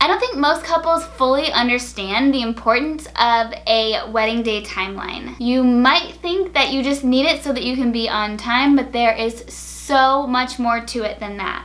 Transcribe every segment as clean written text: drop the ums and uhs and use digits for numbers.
I don't think most couples fully understand the importance of a wedding day timeline. You might think that you just need it so that you can be on time, but there is so much more to it than that.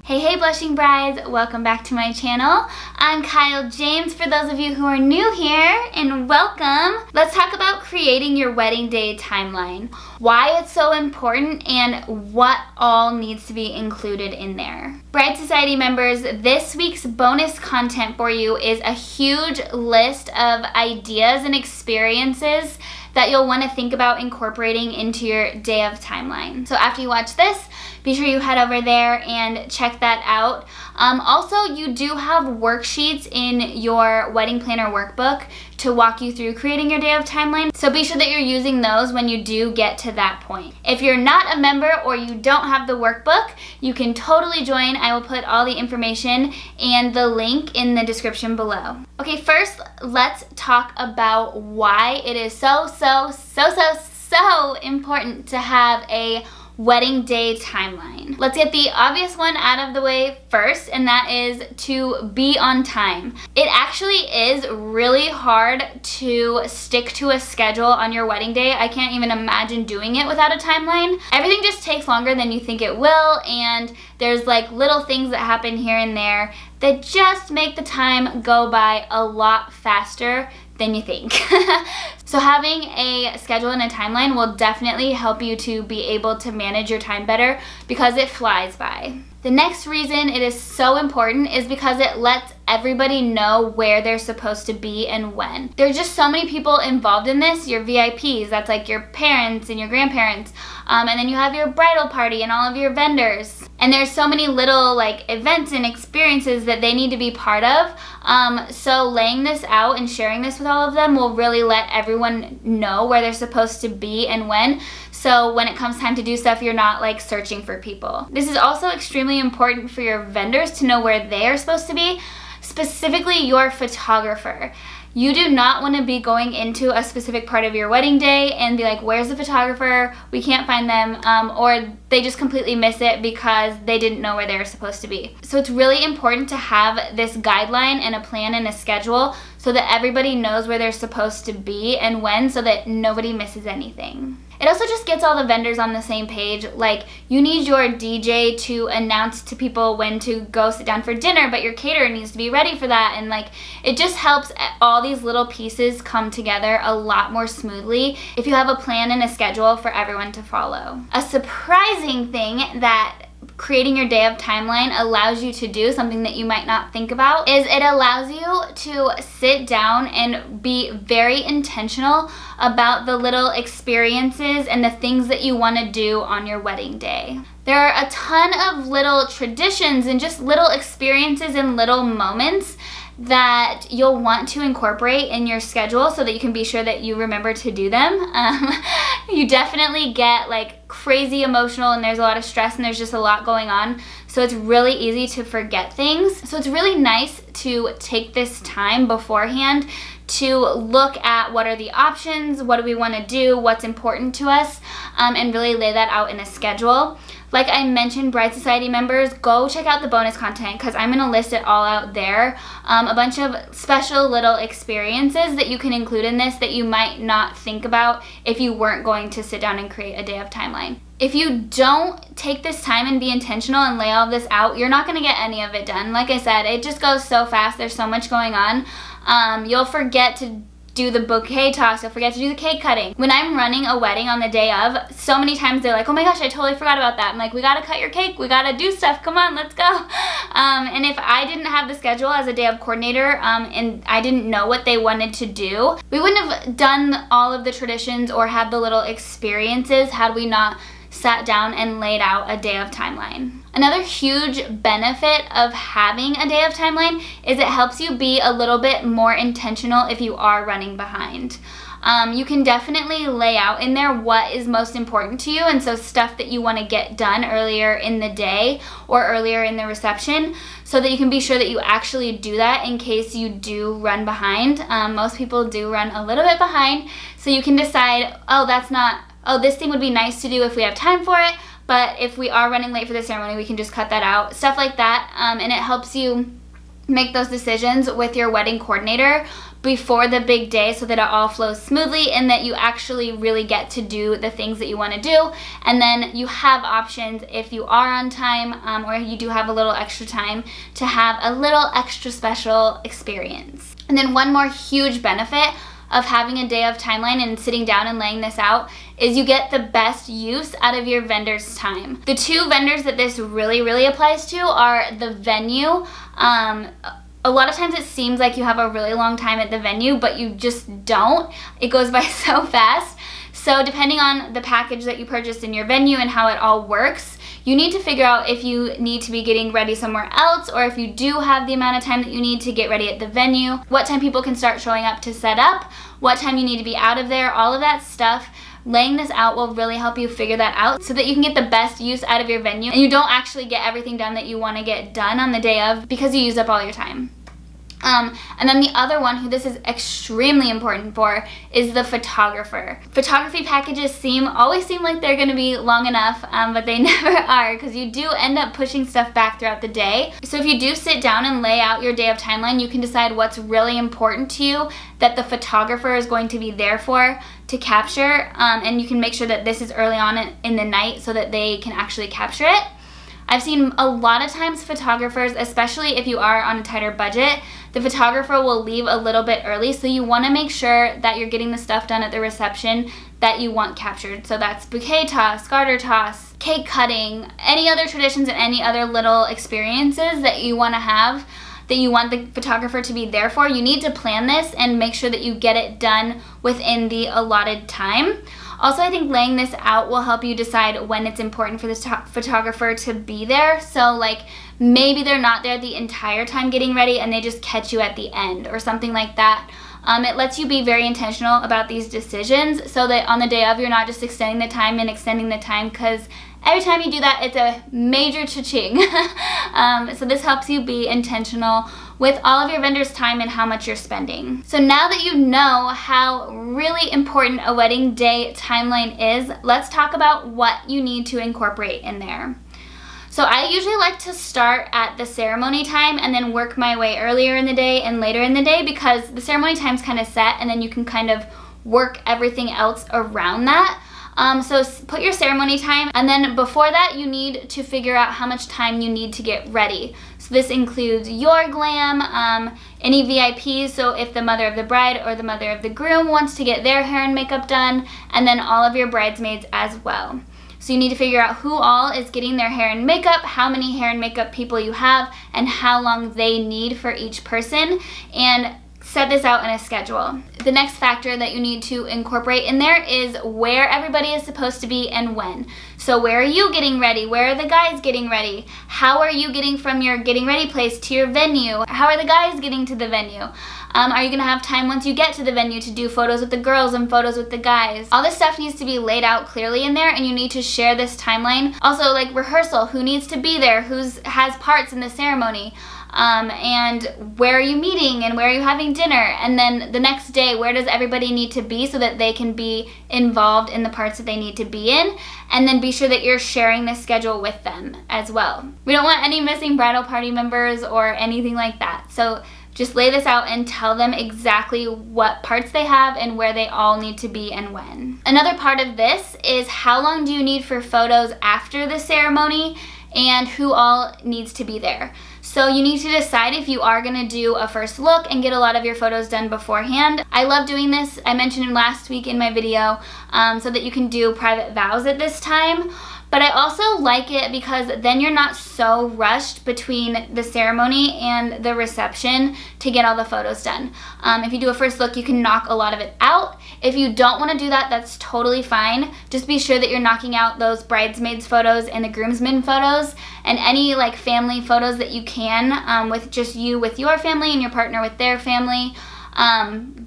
Hey blushing brides, welcome back to my channel. I'm Kyle James for those of you who are new here, and welcome. Let's talk about creating your wedding day timeline, why it's so important, and what all needs to be included in there. Bride Society members, this week's bonus content for you is a huge list of ideas and experiences that you'll want to think about incorporating into your day of timeline. So after you watch this, be sure you head over there and check that out. Also, you do have worksheets in your wedding planner workbook to walk you through creating your day of timeline. So be sure that you're using those when you do get to that point. If you're not a member or you don't have the workbook, you can totally join. I will put all the information and the link in the description below. Okay, first, let's talk about why it is so important to have a wedding day timeline. Let's get the obvious one out of the way first, and that is to be on time. It actually is really hard to stick to a schedule on your wedding day. I can't even imagine doing it without a timeline. Everything just takes longer than you think it will, and there's like little things that happen here and there that just make the time go by a lot faster than you think. So having a schedule and a timeline will definitely help you to be able to manage your time better because it flies by. The next reason it is so important is because it lets everybody know where they're supposed to be and when. There's just so many people involved in this. Your VIPs, that's like your parents and your grandparents, and then you have your bridal party and all of your vendors. And there's so many little like events and experiences that they need to be part of. So laying this out and sharing this with all of them will really let everyone know where they're supposed to be and when. So when it comes time to do stuff, you're not like searching for people. This is also extremely important for your vendors to know where they are supposed to be, specifically your photographer. You do not want to be going into a specific part of your wedding day and be like, where's the photographer? We can't find them, or they just completely miss it because they didn't know where they were supposed to be. So it's really important to have this guideline and a plan and a schedule so that everybody knows where they're supposed to be and when, so that nobody misses anything. It also just gets all the vendors on the same page. Like, you need your DJ to announce to people when to go sit down for dinner, but your caterer needs to be ready for that. And like, it just helps all these little pieces come together a lot more smoothly if you have a plan and a schedule for everyone to follow. A surprising thing that creating your day of timeline allows you to do, something that you might not think about, is it allows you to sit down and be very intentional about the little experiences and the things that you want to do on your wedding day. There are a ton of little traditions and just little experiences and little moments that you'll want to incorporate in your schedule so that you can be sure that you remember to do them. You definitely get like crazy emotional and there's a lot of stress and there's just a lot going on. So it's really easy to forget things. So it's really nice to take this time beforehand to look at what are the options, what do we want to do, what's important to us, and really lay that out in a schedule. Like I mentioned, Bride Society members, go check out the bonus content because I'm going to list it all out there. A bunch of special little experiences that you can include in this that you might not think about if you weren't going to sit down and create a day of timeline. If you don't take this time and be intentional and lay all of this out, you're not going to get any of it done. Like I said, it just goes so fast. There's so much going on. You'll forget to do the bouquet toss, you'll forget to do the cake cutting. When I'm running a wedding on the day of, so many times they're like, oh my gosh, I totally forgot about that. I'm like, we gotta cut your cake, we gotta do stuff, come on, let's go. And if I didn't have the schedule as a day of coordinator and I didn't know what they wanted to do, we wouldn't have done all of the traditions or had the little experiences had we not sat down and laid out a day of timeline. Another huge benefit of having a day of timeline is it helps you be a little bit more intentional if you are running behind. You can definitely lay out in there what is most important to you, and so stuff that you want to get done earlier in the day or earlier in the reception, so that you can be sure that you actually do that in case you do run behind. Most people do run a little bit behind, so you can decide, oh, that's not oh, this thing would be nice to do if we have time for it, but if we are running late for the ceremony, we can just cut that out. Stuff like that. And it helps you make those decisions with your wedding coordinator before the big day so that it all flows smoothly and that you actually really get to do the things that you want to do. And then you have options if you are on time or you do have a little extra time to have a little extra special experience. And then one more huge benefit of having a day of timeline and sitting down and laying this out is you get the best use out of your vendor's time. The two vendors that this really applies to are the venue. A lot of times it seems like you have a really long time at the venue, but you just don't. It goes by so fast. So depending on the package that you purchased in your venue and how it all works, you need to figure out if you need to be getting ready somewhere else, or if you do have the amount of time that you need to get ready at the venue, what time people can start showing up to set up, what time you need to be out of there, all of that stuff. Laying this out will really help you figure that out so that you can get the best use out of your venue and you don't actually get everything done that you want to get done on the day of because you use up all your time. And then the other one who this is extremely important for is the photographer. Photography packages always seem like they're gonna be long enough, but they never are, because you do end up pushing stuff back throughout the day. So if you do sit down and lay out your day of timeline, you can decide what's really important to you that the photographer is going to be there for to capture, and you can make sure that this is early on in the night so that they can actually capture it. I've seen a lot of times photographers, especially if you are on a tighter budget, the photographer will leave a little bit early, so you want to make sure that you're getting the stuff done at the reception that you want captured. So that's bouquet toss, garter toss, cake cutting, any other traditions and any other little experiences that you want to have, that you want the photographer to be there for. You need to plan this and make sure that you get it done within the allotted time. Also, I think laying this out will help you decide when it's important for this photographer to be there. So like maybe they're not there the entire time getting ready and they just catch you at the end or something like that. It lets you be very intentional about these decisions so that on the day of you're not just extending the time and extending the time, because every time you do that it's a major cha-ching. So this helps you be intentional with all of your vendors' time and how much you're spending. So now that you know how really important a wedding day timeline is, let's talk about what you need to incorporate in there. So I usually like to start at the ceremony time and then work my way earlier in the day and later in the day, because the ceremony time's kind of set and then you can kind of work everything else around that. So put your ceremony time, and then before that you need to figure out how much time you need to get ready. So this includes your glam, any VIPs, so if the mother of the bride or the mother of the groom wants to get their hair and makeup done, and then all of your bridesmaids as well. So you need to figure out who all is getting their hair and makeup, how many hair and makeup people you have, and how long they need for each person, and set this out in a schedule. The next factor that you need to incorporate in there is where everybody is supposed to be and when. So where are you getting ready? Where are the guys getting ready? How are you getting from your getting ready place to your venue? How are the guys getting to the venue? Are you gonna have time once you get to the venue to do photos with the girls and photos with the guys? All this stuff needs to be laid out clearly in there, and you need to share this timeline. Also, like rehearsal, who needs to be there? Who has parts in the ceremony? And where are you meeting and where are you having dinner? And then the next day, where does everybody need to be so that they can be involved in the parts that they need to be in? And then be sure that you're sharing this schedule with them as well. We don't want any missing bridal party members or anything like that. So just lay this out and tell them exactly what parts they have and where they all need to be and when. Another part of this is how long do you need for photos after the ceremony and who all needs to be there. So you need to decide if you are gonna do a first look and get a lot of your photos done beforehand. I love doing this, I mentioned it last week in my video, so that you can do private vows at this time. But I also like it because then you're not so rushed between the ceremony and the reception to get all the photos done. If you do a first look, you can knock a lot of it out. If you don't want to do that, that's totally fine. Just be sure that you're knocking out those bridesmaids photos and the groomsmen photos and any like family photos that you can, with just you with your family and your partner with their family.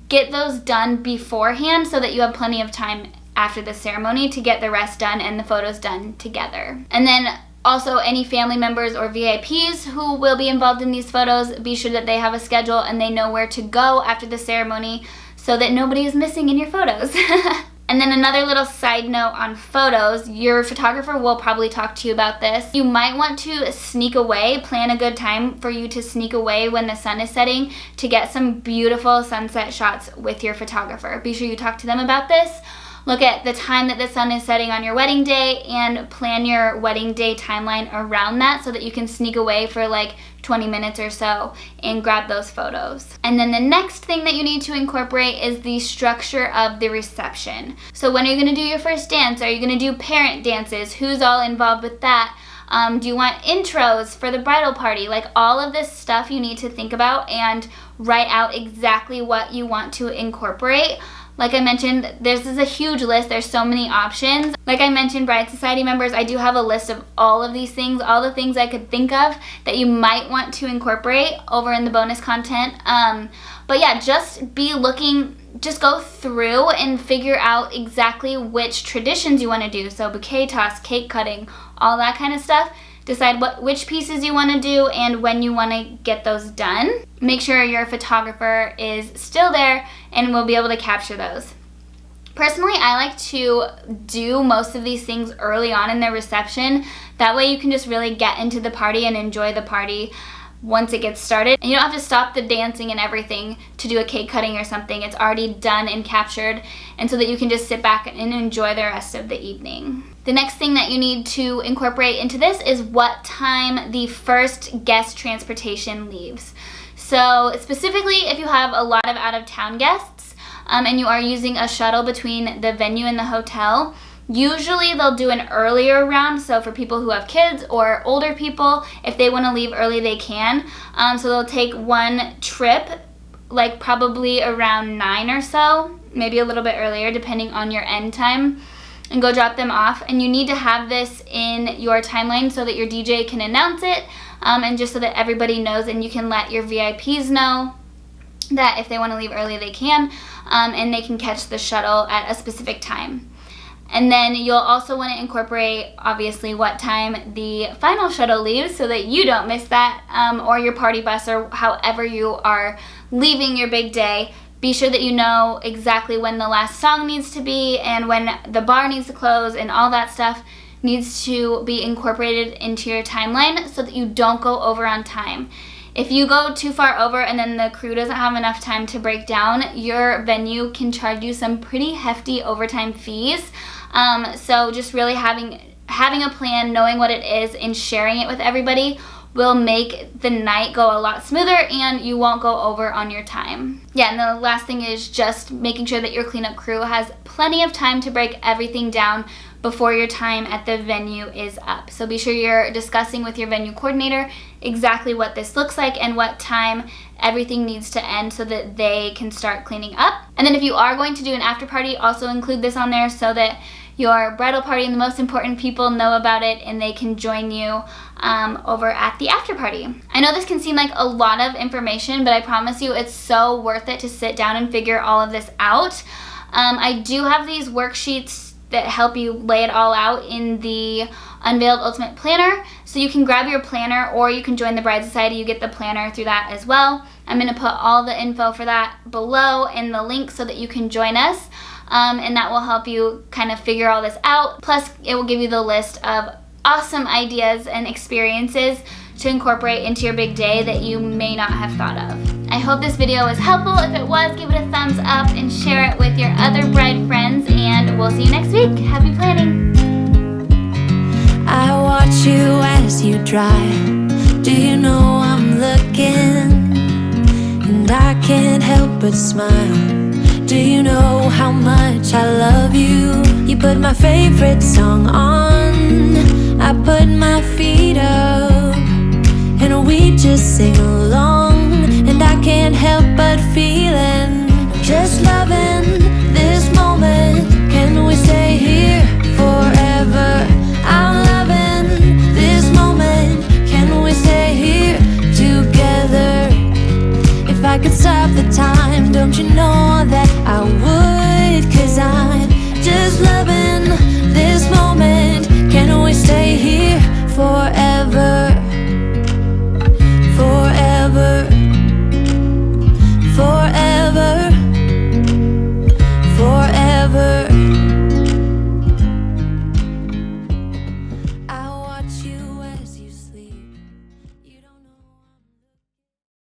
Get those done beforehand so that you have plenty of time after the ceremony to get the rest done and the photos done together. And then also any family members or VIPs who will be involved in these photos, be sure that they have a schedule and they know where to go after the ceremony so that nobody is missing in your photos. And then another little side note on photos, your photographer will probably talk to you about this. You might want to sneak away, plan a good time for you to sneak away when the sun is setting to get some beautiful sunset shots with your photographer. Be sure you talk to them about this. Look at the time that the sun is setting on your wedding day and plan your wedding day timeline around that so that you can sneak away for like 20 minutes or so and grab those photos. And then the next thing that you need to incorporate is the structure of the reception. So when are you gonna do your first dance? Are you gonna do parent dances? Who's all involved with that? Do you want intros for the bridal party? Like all of this stuff you need to think about and write out exactly what you want to incorporate. Like I mentioned, this is a huge list. There's so many options. Like I mentioned, Bride Society members, I do have a list of all of these things, all the things I could think of that you might want to incorporate over in the bonus content. But yeah, just be looking, just go through and figure out exactly which traditions you want to do. So bouquet toss, cake cutting, all that kind of stuff. Decide which pieces you want to do and when you want to get those done. Make sure your photographer is still there and will be able to capture those. Personally, I like to do most of these things early on in the reception. That way you can just really get into the party and enjoy the party once it gets started. And you don't have to stop the dancing and everything to do a cake cutting or something. It's already done and captured, and so that you can just sit back and enjoy the rest of the evening. The next thing that you need to incorporate into this is what time the first guest transportation leaves. So specifically, if you have a lot of out-of-town guests and you are using a shuttle between the venue and the hotel, usually they'll do an earlier round. So for people who have kids or older people, if they want to leave early, they can. So they'll take one trip, like probably around 9 or so, maybe a little bit earlier depending on your end time, and go drop them off. And you need to have this in your timeline so that your DJ can announce it, and just so that everybody knows, and you can let your VIPs know that if they want to leave early, they can, and they can catch the shuttle at a specific time. And then you'll also want to incorporate, obviously, what time the final shuttle leaves so that you don't miss that, or your party bus, or however you are leaving your big day. Be sure that you know exactly when the last song needs to be and when the bar needs to close, and all that stuff needs to be incorporated into your timeline so that you don't go over on time. If you go too far over and then the crew doesn't have enough time to break down, your venue can charge you some pretty hefty overtime fees. So just really having a plan, knowing what it is, and sharing it with everybody will make the night go a lot smoother, and you won't go over on your time. Yeah, and the last thing is just making sure that your cleanup crew has plenty of time to break everything down before your time at the venue is up. So be sure you're discussing with your venue coordinator exactly what this looks like and what time everything needs to end so that they can start cleaning up. And then if you are going to do an after party, also include this on there so that your bridal party and the most important people know about it and they can join you over at the after party. I know this can seem like a lot of information, but I promise you it's so worth it to sit down and figure all of this out. I do have these worksheets that help you lay it all out in the Unveiled Ultimate Planner. So you can grab your planner, or you can join the Bride Society. You get the planner through that as well. I'm going to put all the info for that below in the link so that you can join us. And that will help you kind of figure all this out. Plus, it will give you the list of awesome ideas and experiences to incorporate into your big day that you may not have thought of. I hope this video was helpful. If it was, give it a thumbs up and share it with your other bride friends, and we'll see you next week. Happy planning! I watch you as you drive. Do you know I'm looking? And I can't help but smile. Do you know how much I love you? You put my favorite song on, I put my feet up, and we just sing along. And I can't help but feeling, just loving this moment. Can we stay here?